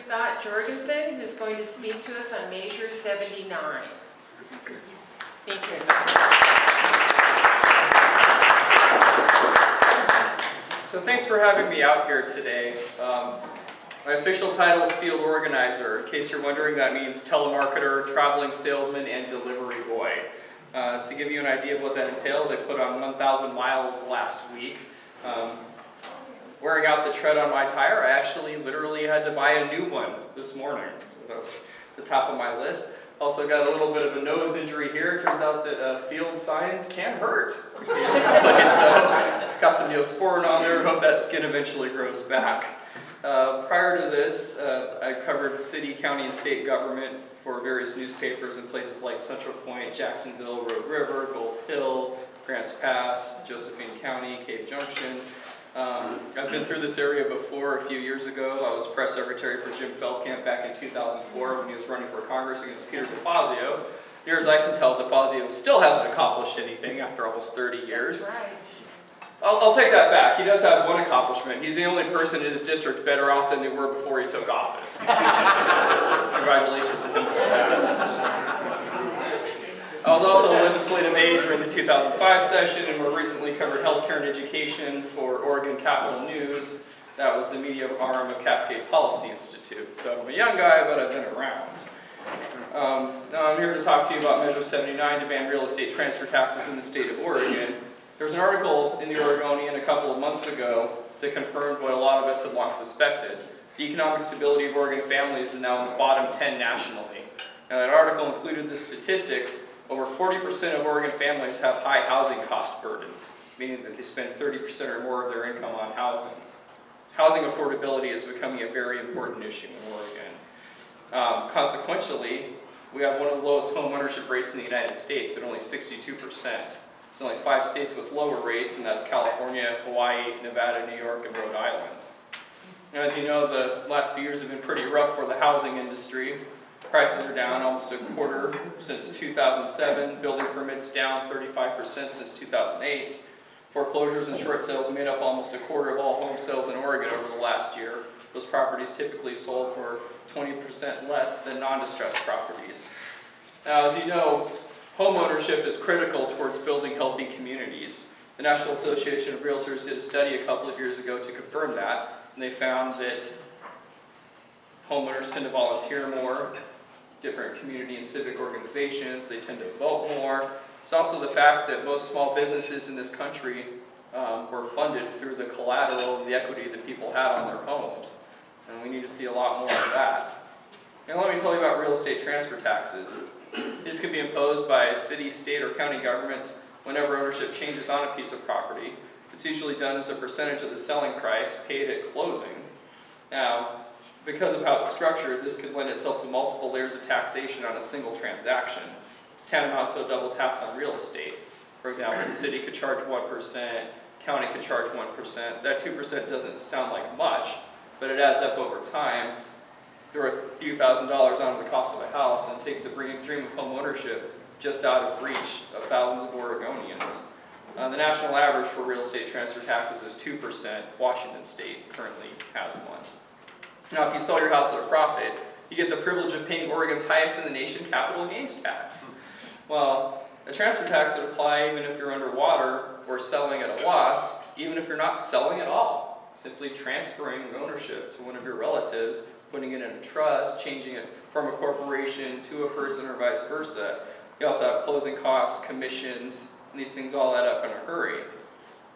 Scott Jorgensen, who's going to speak to us on Measure 79. Thank you, Scott. So thanks for having me out here today. My official title is Field Organizer. In case you're wondering, that means telemarketer, traveling salesman, and delivery boy. To give you an idea of what that entails, I put on 1,000 miles last week. Wearing out the tread on my tire, I actually literally had to buy a new one this morning. So that was the top of my list. Also got a little bit of a nose injury here. It turns out that field signs can hurt occasionally. So I've got some Neosporin on there. Hope that skin eventually grows back. Prior to this, I covered city, county, and state government for various newspapers in places like Central Point, Jacksonville, Road River, Gold Hill, Grants Pass, Josephine County, Cave Junction. I've been through this area before. A few years ago, I was press secretary for Jim Feldkamp back in 2004 when he was running for Congress against Peter DeFazio. Near as I can tell, DeFazio still hasn't accomplished anything after almost 30 years. That's right. I'll take that back. He does have one accomplishment. He's the only person in his district better off than they were before he took office. Congratulations to him for that. I was also a legislative aide during the 2005 session and more recently covered healthcare and education for Oregon Capital News. That was the media arm of Cascade Policy Institute. So I'm a young guy, but I've been around. Now I'm here to talk to you about Measure 79 to ban real estate transfer taxes in the state of Oregon. There was an article in the Oregonian a couple of months ago that confirmed what a lot of us had long suspected. The economic stability of Oregon families is now in the bottom 10 nationally. Now that article included this statistic: over 40% of Oregon families have high housing cost burdens, meaning that they spend 30% or more of their income on housing. Housing affordability is becoming a very important issue in Oregon. Consequentially, we have one of the lowest home ownership rates in the United States at only 62%. There's only 5 states with lower rates, and that's California, Hawaii, Nevada, New York, and Rhode Island. Now, as you know, the last few years have been pretty rough for the housing industry. Prices are down almost a quarter since 2007. Building permits down 35% since 2008. Foreclosures and short sales made up almost a quarter of all home sales in Oregon over the last year. Those properties typically sold for 20% less than non-distressed properties. Now, as you know, home ownership is critical towards building healthy communities. The National Association of Realtors did a study a couple of years ago to confirm that, and they found that homeowners tend to volunteer more, different community and civic organizations, they tend to vote more. There's also the fact that most small businesses in this country were funded through the collateral and the equity that people had on their homes. And we need to see a lot more of that. Now let me tell you about real estate transfer taxes. These can be imposed by city, state, or county governments whenever ownership changes on a piece of property. It's usually done as a percentage of the selling price paid at closing. Now, because of how it's structured, this could lend itself to multiple layers of taxation on a single transaction. It's tantamount to a double tax on real estate. For example, the city could charge 1%, county could charge 1%. That 2% doesn't sound like much, but it adds up over time. Throw a few $1,000s onto the cost of a house and take the dream of home ownership just out of reach of thousands of Oregonians. The national average for real estate transfer taxes is 2%. Washington State currently has one. Now, if you sell your house at a profit, you get the privilege of paying Oregon's highest in the nation capital gains tax. Well, a transfer tax would apply even if you're underwater or selling at a loss, even if you're not selling at all. Simply transferring ownership to one of your relatives, putting it in a trust, changing it from a corporation to a person or vice versa. You also have closing costs, commissions, and these things all add up in a hurry.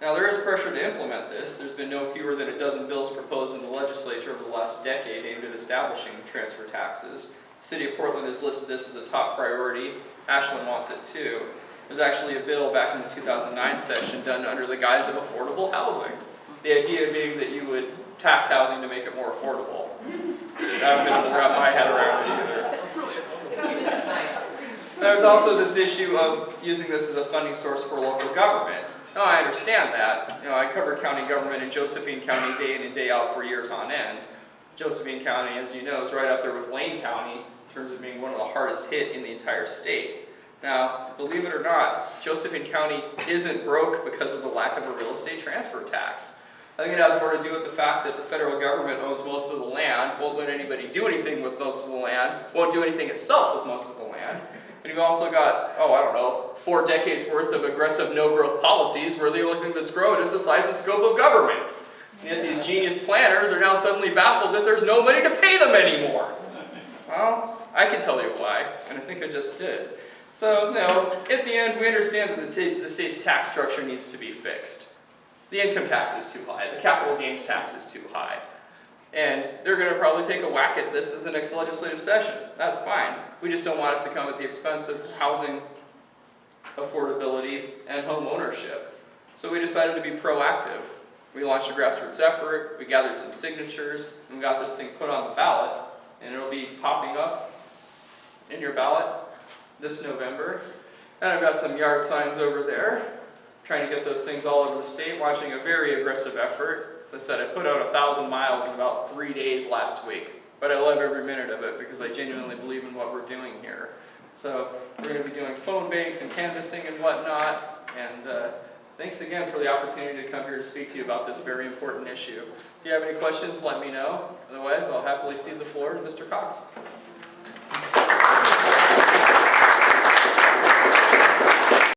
Now, there is pressure to implement this. There's been no fewer than a dozen bills proposed in the legislature over the last decade aimed at establishing transfer taxes. The city of Portland has listed this as a top priority. Ashland wants it too. There's actually a bill back in the 2009 session done under the guise of affordable housing. The idea being that you would tax housing to make it more affordable. I haven't been able to wrap my head around it either. There's also this issue of using this as a funding source for local government. Now, I understand that. I covered county government in Josephine County day in and day out for years on end. Josephine County, as you know, is right up there with Lane County in terms of being one of the hardest hit in the entire state. Now, believe it or not, Josephine County isn't broke because of the lack of a real estate transfer tax. I think it has more to do with the fact that the federal government owns most of the land, won't let anybody do anything with most of the land, won't do anything itself with most of the land. And you've also got, I don't know, 4 decades worth of aggressive no-growth policies where the only thing that's growing is the size and scope of government. And yet these genius planners are now suddenly baffled that there's no money to pay them anymore. Well, I can tell you why, and I think I just did. So, at the end, we understand that the state's tax structure needs to be fixed. The income tax is too high, the capital gains tax is too high. And they're going to probably take a whack at this at the next legislative session. That's fine. We just don't want it to come at the expense of housing affordability and home ownership. So we decided to be proactive. We launched a grassroots effort, we gathered some signatures, and we got this thing put on the ballot, and it'll be popping up in your ballot this November. And I've got some yard signs over there, trying to get those things all over the state, launching a very aggressive effort. As I said, I put out 1,000 miles in about 3 days last week, but I love every minute of it because I genuinely believe in what we're doing here. So we're going to be doing phone banks and canvassing and whatnot, and thanks again for the opportunity to come here to speak to you about this very important issue. If you have any questions, let me know. Otherwise, I'll happily cede the floor to Mr. Cox.